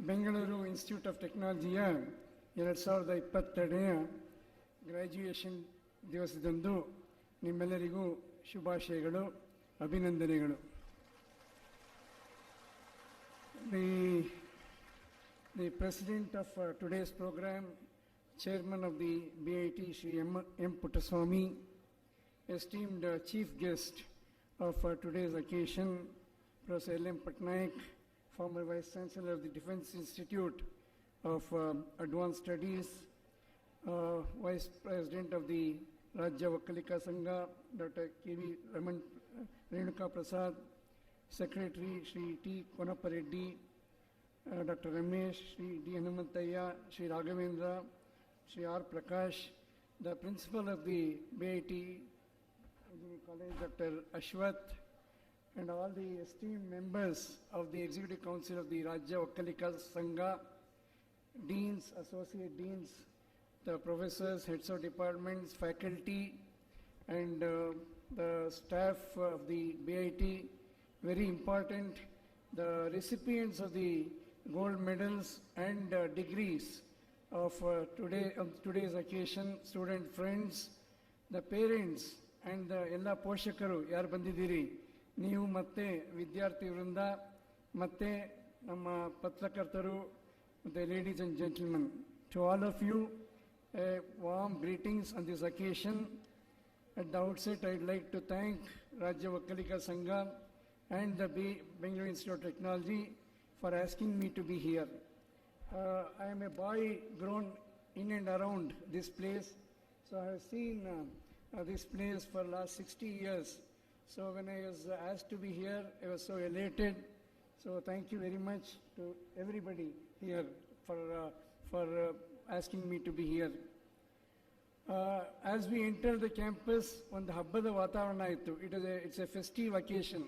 Bengaluru institute of ಟೆಕ್ನಾಲಜಿಯ 2022ನೇ graduation ದಿವಸದಂದು ನಿಮ್ಮೆಲ್ಲರಿಗೂ ಶುಭಾಶಯಗಳು, ಅಭಿನಂದನೆಗಳು. The president of today's program, chairman of the BIT, Shri M. Puttaswamy, esteemed chief guest of today's occasion, Professor L. M. Patnaik, former Vice Chancellor of the Defense Institute of Advanced Studies, Vice President of the Rajya Vakkalika Sangha, Dr. K.V. Renuka Prasad, Secretary Shri T. Konappa Reddy, Dr. Ramesh, Shri D. Hanumantayya, Shri Raghavendra, Shri R. Prakash, the Principal of the BIT College, Dr. Ashwath, and all the esteemed members of the Executive Council of the Rajya Vakkalika Sangha, deans, associate deans, the professors, heads of departments, faculty, and the staff of the BIT, very important, the recipients of the gold medals and degrees of today's occasion, student friends, the parents, and the ella poshakaru yaru bandidiri, ನೀವು ಮತ್ತೆ ವಿದ್ಯಾರ್ಥಿ ವೃಂದ ಮತ್ತೆ ನಮ್ಮ ಪತ್ರಕರ್ತರು ಮತ್ತೆ ladies and gentlemen, to all of you a warm greetings on this occasion. At the outset, I'd like to thank Rajya Vakkalika Sangha and the Bengaluru Institute of Technology for asking me to be here. I am a boy grown in and around this place, so I have seen this place for last 60 years. So when I was asked to be here, I was so elated. So thank you very much to everybody here for asking me to be here. As we enter the campus, on the Habbada Vatarana, it's a festive occasion.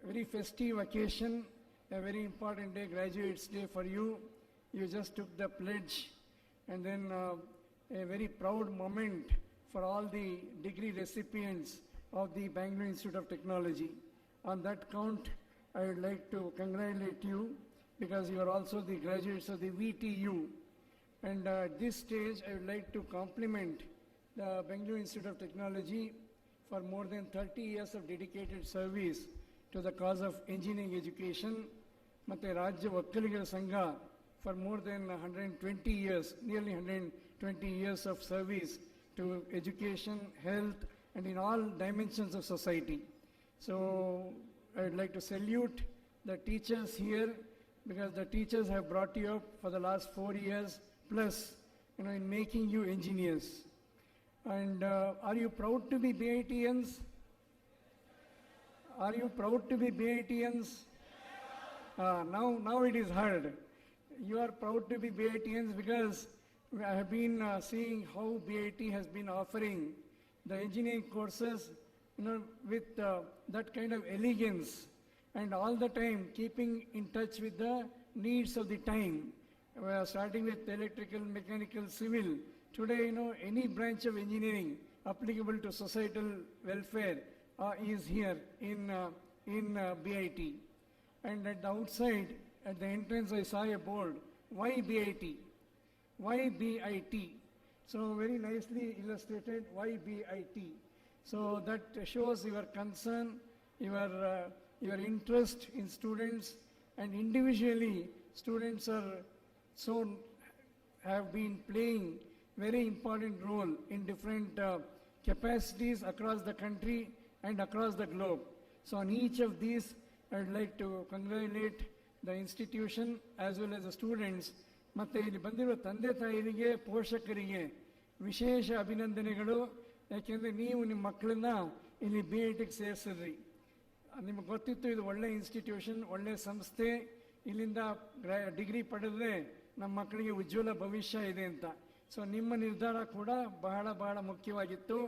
Very festive occasion, a very important day, graduates day for you. You just took the pledge, and then a very proud moment for all the degree recipients of the Bangalore Institute of Technology. On that count, I would like to congratulate you because you are also the graduates of the VTU. And at this stage, I would like to compliment the Bangalore Institute of Technology for more than 30 years of dedicated service to the cause of engineering education, Matte Rajya Vakkalika Sangha for more than 120 years, nearly 120 years of service to education, health, and in all dimensions of society. So I would like to salute the teachers here because the teachers have brought you up for the last 4 years plus, in making you engineers. And are you proud to be BITians? Are you proud to be BITians? Now it is heard. You are proud to be BITians because I have been seeing how BIT has been offering the engineering courses, with that kind of elegance, and all the time keeping in touch with the needs of the time. We are starting with electrical, mechanical, civil. Today, any branch of engineering applicable to societal welfare is here in BIT. And at the outside, at the entrance, I saw a board. Why BIT? Why BIT? So very nicely illustrated, why BIT? So that shows your concern, your interest in students, and individually students have been playing very important role in different capacities across the country and across the globe. So on each of these, I would like to congratulate the institution as well as the students. ಮತ್ತು ಇಲ್ಲಿ ಬಂದಿರುವ ತಂದೆ ತಾಯಿರಿಗೆ, ಪೋಷಕರಿಗೆ ವಿಶೇಷ ಅಭಿನಂದನೆಗಳು. ಯಾಕೆಂದರೆ ನೀವು ನಿಮ್ಮ ಮಕ್ಕಳನ್ನ ಇಲ್ಲಿ BITಗೆ ಸೇರಿಸಿದ್ರಿ. ನಿಮಗೆ ಗೊತ್ತಿತ್ತು ಇದು ಒಳ್ಳೆ ಇನ್ಸ್ಟಿಟ್ಯೂಷನ್, ಒಳ್ಳೆ ಸಂಸ್ಥೆ, ಇಲ್ಲಿಂದ ಡಿಗ್ರಿ ಪಡೆದ್ರೆ ನಮ್ಮ ಮಕ್ಕಳಿಗೆ ಉಜ್ವಲ ಭವಿಷ್ಯ ಇದೆ ಅಂತ. ಸೊ ನಿಮ್ಮ ನಿರ್ಧಾರ ಕೂಡ ಬಹಳ ಬಹಳ ಮುಖ್ಯವಾಗಿತ್ತು.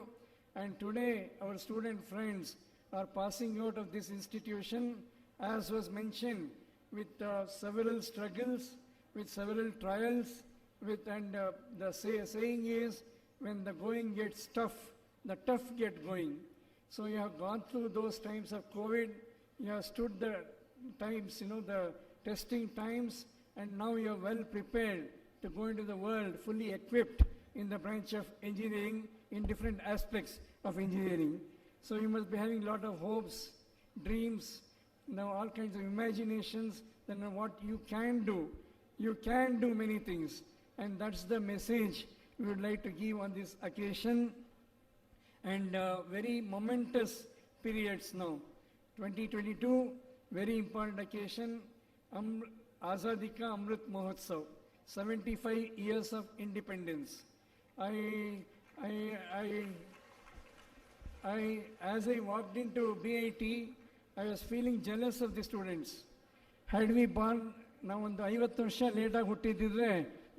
And today our student friends are passing out of this institution as was mention with several struggles, with several trials, and the saying is, when the going gets tough, the tough get going. So you have gone through those times of COVID, you have stood the times, the testing times, and now you are well prepared to go into the world fully equipped in the branch of engineering, in different aspects of engineering. So you must be having a lot of hopes, dreams, all kinds of imaginations, then what you can do. You can do many things, and that's the message we would like to give on this occasion. And very momentous periods now. 2022, very important occasion, Azadi Ka Amrit Mahotsav, 75 years of independence. As I walked into BIT, I was feeling jealous of the students. Had we born, ನಾವು ಒಂದು 50 ವರ್ಷ ಲೇಟಾಗಿ ಹುಟ್ಟಿದ್ದಿದ್ರೆ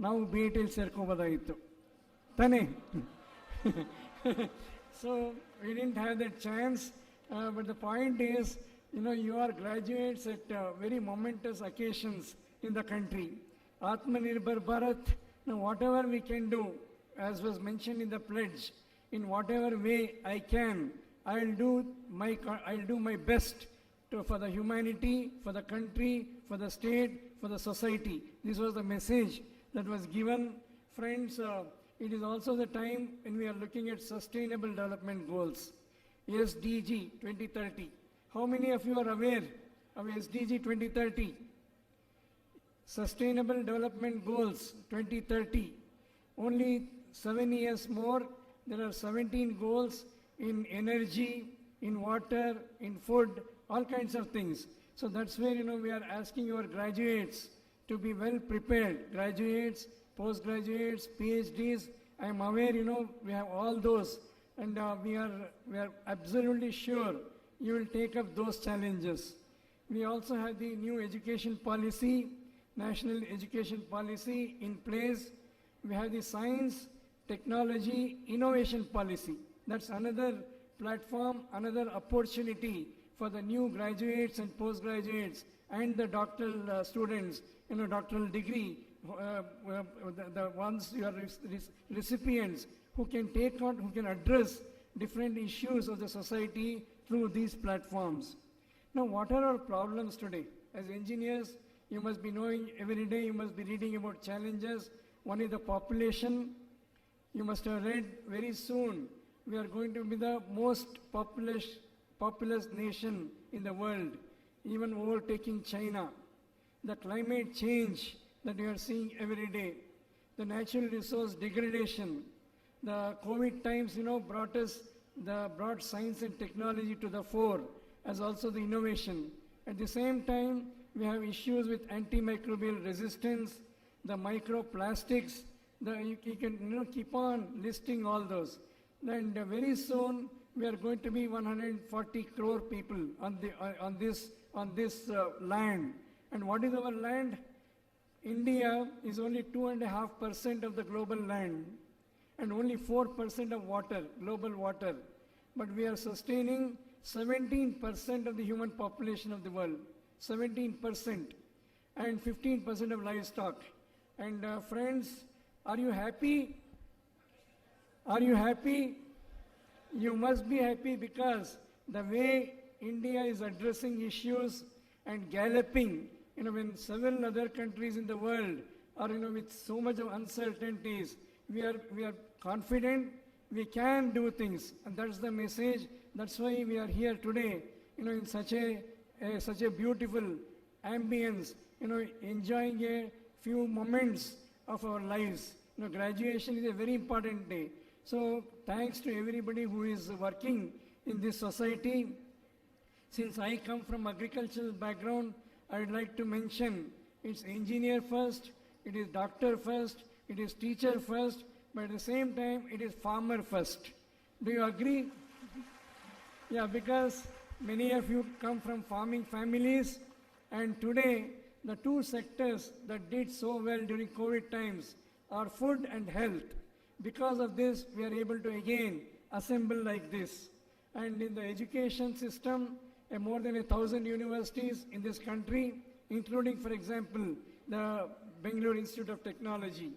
ನಾವು BIT ಅಲ್ಲಿ ಸೇರ್ಕೋಬೋದಾಗಿತ್ತು ತಾನೇ. So we didn't have that chance, but the point is, you are graduates at very momentous occasions in the country. Atmanirbhar Bharat, whatever we can do, as was mentioned in the pledge, in whatever way I can, I'll do my best for the humanity, for the country, for the state, for the society. This was the message that was given. Friends, it is also the time when we are looking at sustainable development goals. SDG 2030. How many of you are aware of SDG 2030? Sustainable Development Goals 2030. Only 7 years more, there are 17 goals in energy, in water, in food, all kinds of things. So that's where, we are asking our graduates to be well prepared. Graduates, postgraduates, PhDs, I am aware, we have all those, and we are absolutely sure you will take up those challenges. We also have the new education policy, national education policy in place. We have the science, technology, innovation policy. That's another platform, another opportunity for the new graduates and postgraduates and the doctoral students, doctoral degree, the ones who are recipients, who can take on, who can address different issues of the society through these platforms. Now, what are our problems today? As engineers, you must be knowing every day, you must be reading about challenges. One is the population. You must have read very soon, we are going to be the most populous nation in the world, even overtaking China. The climate change that we are seeing every day, the natural resource degradation, the COVID times, brought science and technology to the fore, as also the innovation. At the same time, we have issues with antimicrobial resistance, the microplastics. You can keep on listing all those. And very soon, we are going to be 140 crore people on this land. And what is our land? India is only 2.5% of the global land, and only 4% of water, global water. But we are sustaining 17% of the human population of the world, 17%, and 15% of livestock. And friends, are you happy? Are you happy? You must be happy, because the way India is addressing issues and galloping, when several other countries in the world are, with so much of uncertainties, we are confident we can do things, and that's the message. That's why we are here today, in such a beautiful ambience, enjoying a few moments of our lives. Graduation is a very important day. So thanks to everybody who is working in this society. Since I come from agricultural background, I would like to mention it's engineer first, it is doctor first, it is teacher first, but at the same time it is farmer first. Do you agree? Yeah, because many of you come from farming families, and today the two sectors that did so well during COVID times are food and health. Because of this, we are able to again assemble like this. And in the education system, more than 1,000 universities in this country, including, for example, the Bangalore Institute of Technology.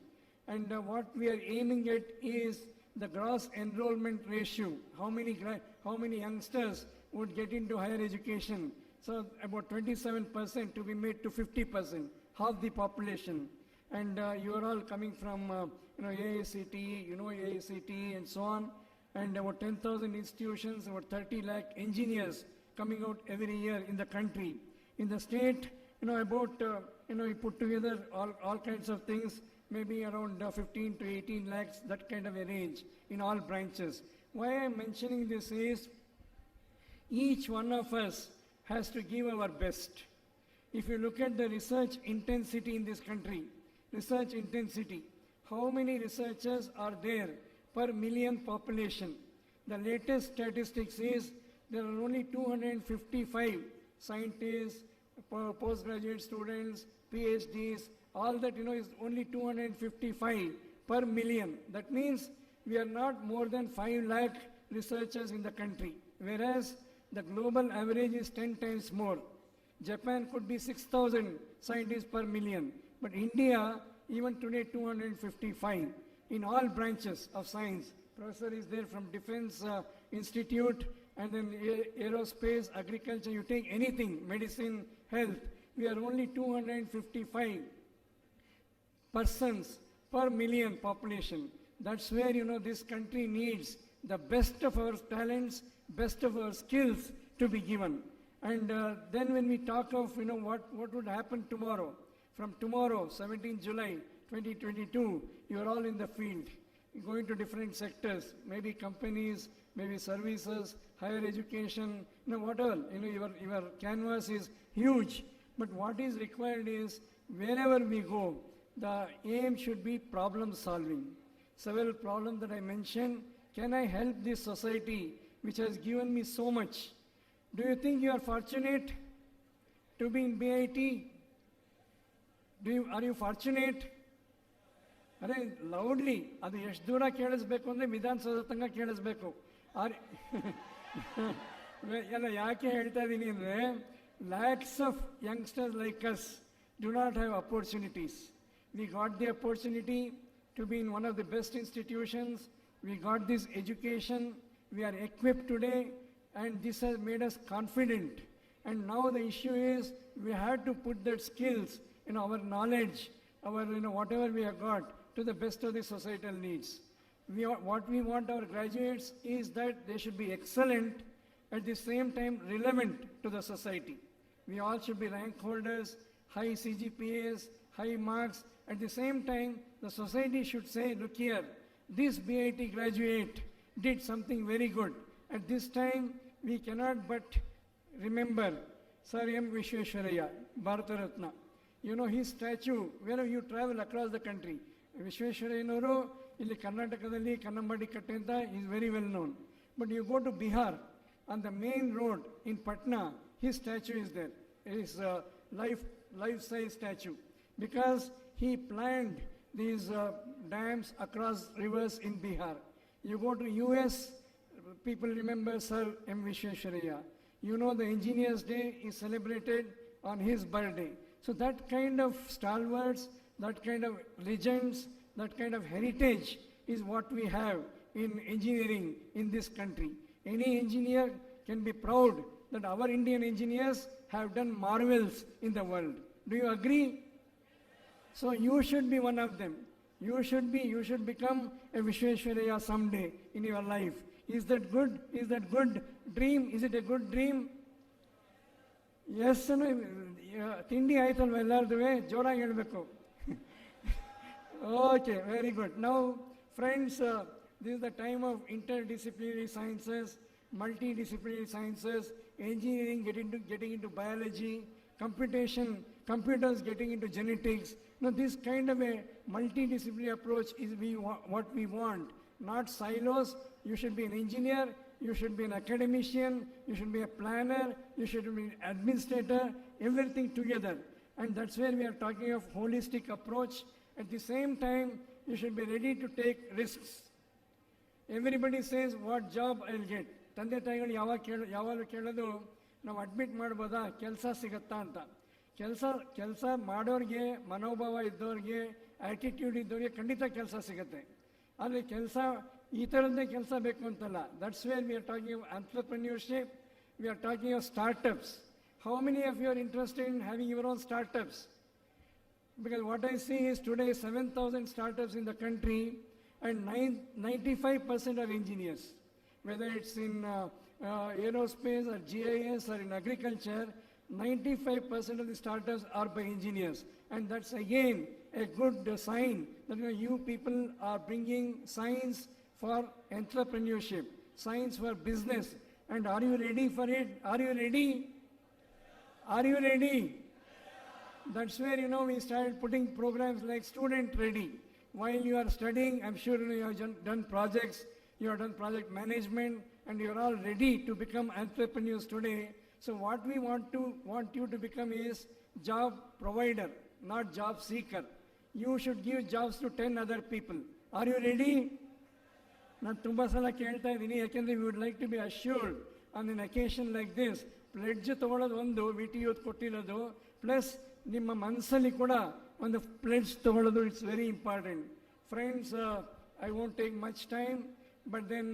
And what we are aiming at is the gross enrollment ratio. How many youngsters would get into higher education? So about 27% to be made to 50%, half the population. And you are all coming from, AICT, AICT and so on. And about 10,000 institutions, about 30 lakh engineers coming out every year in the country. In the state, we put together all kinds of things, maybe around 15 to 18 lakhs, that kind of a range in all branches. Why I'm mentioning this is, each one of us has to give our best. If you look at the research intensity in this country, research intensity, how many researchers are there per million population? The latest statistics is there are only 255 scientists, postgraduate students, PhDs, all that is only 255 per million. That means we are not more than 5 lakh researchers in the country, whereas the global average is 10 times more. Japan could be 6,000 scientists per million, but India, even today, 255 in all branches of science. Professor is there from Defense Institute, and then aerospace, agriculture, you take anything, medicine, health. We are only 255 persons per million population. That's where, this country needs the best of our talents, best of our skills to be given. And then when we talk of, what would happen tomorrow, from tomorrow, 17 July 2022, you are all in the field, going to different sectors, maybe companies, maybe services, higher education, whatever. Your canvas is huge. But what is required is, wherever we go, the aim should be problem solving. Several problems that I mentioned, can I help this society which has given me so much? Do you think you are fortunate to be in BIT? Are you fortunate? Loudly, ಅದು ಎಷ್ಟು ದೂರ ಕೇಳಿಸ್ಬೇಕು ಅಂದರೆ ವಿಧಾನಸೌಧ ತನಕ ಕೇಳಿಸ್ಬೇಕು. ಎಲ್ಲ ಯಾಕೆ ಹೇಳ್ತಾ ಇದ್ದೀನಿ ಅಂದರೆ, lakhs of youngsters like us do not have opportunities. We got the opportunity to be in one of the best institutions. We got this education. We are equipped today, and this has made us confident. And now the issue is, we have to put that skills, our knowledge, our, whatever we have got, to the best of the societal needs. What we want our graduates is that they should be excellent, at the same time relevant to the society. We all should be rank holders, high CGPAs, high marks. At the same time, the society should say, look here, this BIT graduate did something very good. At this time, we cannot but remember Sir M. Vishweshwaraya, Bharata Ratna. His statue, wherever you travel across the country, Vishweshwarayanavaru, ಇಲ್ಲಿ ಕರ್ನಾಟಕದಲ್ಲಿ ಕನ್ನಂಬಾಡಿ ಕಟ್ಟೆ ಅಂತ is very well known. But you go to Bihar, on the main road in Patna, his statue is there. It is a life-size statue, because he planned these dams across rivers in Bihar. You go to US, people remember Sir M. Vishweshwaraya. The Engineers Day is celebrated on his birthday. So that kind of stalwarts, that kind of legends, that kind of heritage is what we have in engineering in this country. Any engineer can be proud that our Indian engineers have done marvels in the world. Do you agree? So you should be one of them. You should become a Vishweshwaraya someday in your life. Is that good? Is that good dream? Is it a good dream? Yes, Tindi aitalva ellarduve joraagi helbeku. Okay, very good. Now, friends, this is the time of interdisciplinary sciences, multidisciplinary sciences, engineering getting into biology, computers getting into genetics. This kind of a multidisciplinary approach is what we want. Not silos. You should be an engineer, you should be an academician, you should be a planner, you should be an administrator, everything together. And that's where we are talking of holistic approach. At the same time, you should be ready to take risks. Everybody says, what job I'll get. ತಂದೆ ತಾಯಿಗಳು ಯಾವಾಗ ಕೇಳೋದು, ನಾವು admit ಮಾಡ್ಬೋದಾ, ಕೆಲಸ ಸಿಗತ್ತಾ ಅಂತ. ಕೆಲಸ ಮಾಡೋರಿಗೆ, ಮನೋಭಾವ ಇದ್ದವ್ರಿಗೆ, ಆ್ಯಟಿಟ್ಯೂಡ್ ಇದ್ದವ್ರಿಗೆ ಖಂಡಿತ ಕೆಲಸ ಸಿಗುತ್ತೆ. ಆದರೆ ಕೆಲಸ ಈ ಥರದ್ದೇ ಕೆಲಸ ಬೇಕು ಅಂತಲ್ಲ. That's where we are talking of entrepreneurship, we are talking of startups. How many of you are interested in having your own startups? Because what I see is today 7,000 startups in the country and 95% are engineers. Whether it's in aerospace or GIS or in agriculture, 95% of the startups are by engineers. And that's again a good sign that you people are bringing science for entrepreneurship, science for business. And are you ready for it? Are you ready? Are you ready? That's where, we started putting programs like Student Ready. While you are studying, I'm sure you have done projects, you have done project management, and you're all ready to become entrepreneurs today. So what we want you to become is job provider, not job seeker. You should give jobs to 10 other people. Are you ready? ನಾನು ತುಂಬ ಸಲ ಕೇಳ್ತಾ ಇದ್ದೀನಿ, ಯಾಕೆಂದರೆ we would like to be assured on an occasion like this. Pledge ತೊಗೊಳ್ಳೋದು ಒಂದು V T youth ಕೊಟ್ಟಿರೋದು, plus ನಿಮ್ಮ ಮನಸ್ಸಲ್ಲಿ ಕೂಡ ಒಂದು ಪ್ಲೆಡ್ಜ್ ತೊಗೊಳ್ಳೋದು, it's very important. Friends, I won't take much time, but then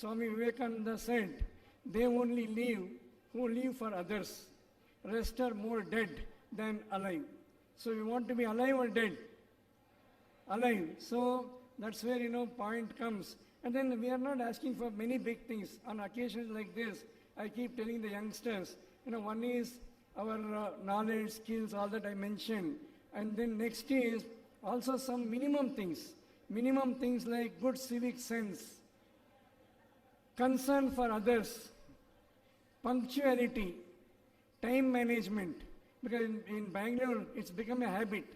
Swami Vivekananda said, they only live who live for others. Rest are more dead than alive. So we want to be alive or dead? Alive. So that's where, point comes. And then we are not asking for many big things. On occasions like this, I keep telling the youngsters, one is our knowledge, skills, all that I mentioned. And then next is also some minimum things. Minimum things like good civic sense, concern for others, punctuality, time management. Because in Bangalore, it's become a habit.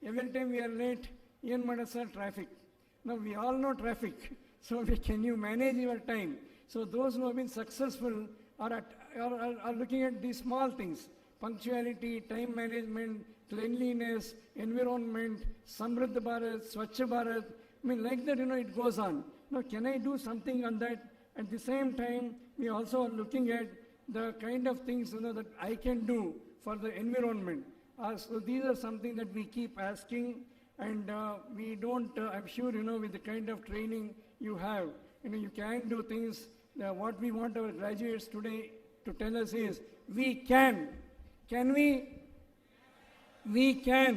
Every time we are late, even madasa traffic. Now we all know traffic. So can you manage your time? So those who have been successful are looking at these small things. Punctuality, time management, cleanliness, environment, Samriddha Bharat, Swachh Bharat. Like that, it goes on. Now, can I do something on that? At the same time, we also are looking at the kind of things, that I can do for the environment. So these are something that we keep asking, and we don't, I'm sure, with the kind of training you have, you can do things. What we want our graduates today to tell us is, we can. Can we? We can.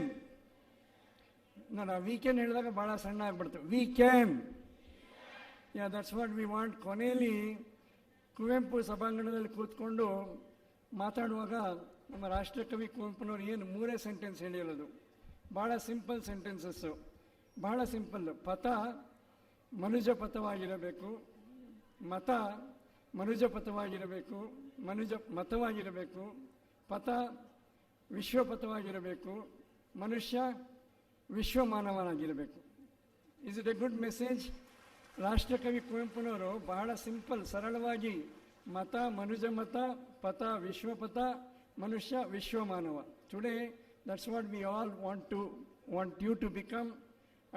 No, we can ಹೇಳಿದಾಗ ಬಹಳ ಸಣ್ಣ ಆಗ್ಬಿಡ್ತು. We can. Yeah, that's what we want. ಕೊನೆಯಲ್ಲಿ ಕುವೆಂಪು ಸಭಾಂಗಣದಲ್ಲಿ ಕೂತ್ಕೊಂಡು ಮಾತಾಡುವಾಗ ನಮ್ಮ ರಾಷ್ಟ್ರಕವಿ ಕುವೆಂಪುನವ್ರು ಏನು 3 ಸೆಂಟೆನ್ಸ್ ಹೇಳಿರೋದು, ಭಾಳ ಸಿಂಪಲ್ ಸೆಂಟೆನ್ಸಸ್ಸು, ಭಾಳ ಸಿಂಪಲ್. ಪಥ ಮನುಜ ಪಥವಾಗಿರಬೇಕು, ಮತ ಮನುಜ ಪಥವಾಗಿರಬೇಕು, ಮನುಜ ಮತವಾಗಿರಬೇಕು, ಪಥ ವಿಶ್ವಪಥವಾಗಿರಬೇಕು, ಮನುಷ್ಯ ವಿಶ್ವಮಾನವನಾಗಿರಬೇಕು. Is it a good message? ರಾಷ್ಟ್ರಕವಿ ಕುವೆಂಪುನವರು ಬಹಳ ಸಿಂಪಲ್, ಸರಳವಾಗಿ ಮತ ಮನುಜ ಮತ, ಪಥ ವಿಶ್ವಪಥ, ಮನುಷ್ಯ ವಿಶ್ವಮಾನವ. Today that's what we all want you to become.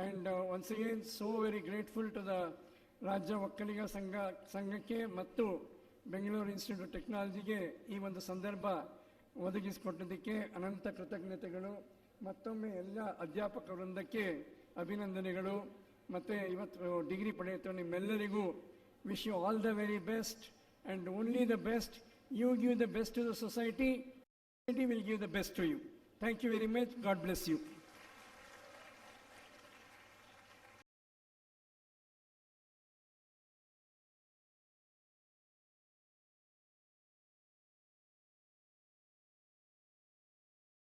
And once again, so very grateful to the ರಾಜ್ಯ ಒಕ್ಕಲಿಗ ಸಂಘಕ್ಕೆ ಮತ್ತು ಬೆಂಗಳೂರು ಇನ್ಸ್ಟಿಟ್ಯೂಟ್ ಆಫ್ ಟೆಕ್ನಾಲಜಿಗೆ ಈ ಒಂದು ಸಂದರ್ಭ ಒದಗಿಸಿಕೊಟ್ಟದಕ್ಕೆ ಅನಂತ ಕೃತಜ್ಞತೆಗಳು. ಮತ್ತೊಮ್ಮೆ ಎಲ್ಲ ಅಧ್ಯಾಪಕ ವೃಂದಕ್ಕೆ ಅಭಿನಂದನೆಗಳು. ಮತ್ತು ಇವತ್ತು ಡಿಗ್ರಿ ಪಡೆಯುತ್ತ ನಿಮ್ಮೆಲ್ಲರಿಗೂ wish you all the very best and only the best. You give the best to the society will give the best to you. Thank you very much. God bless you.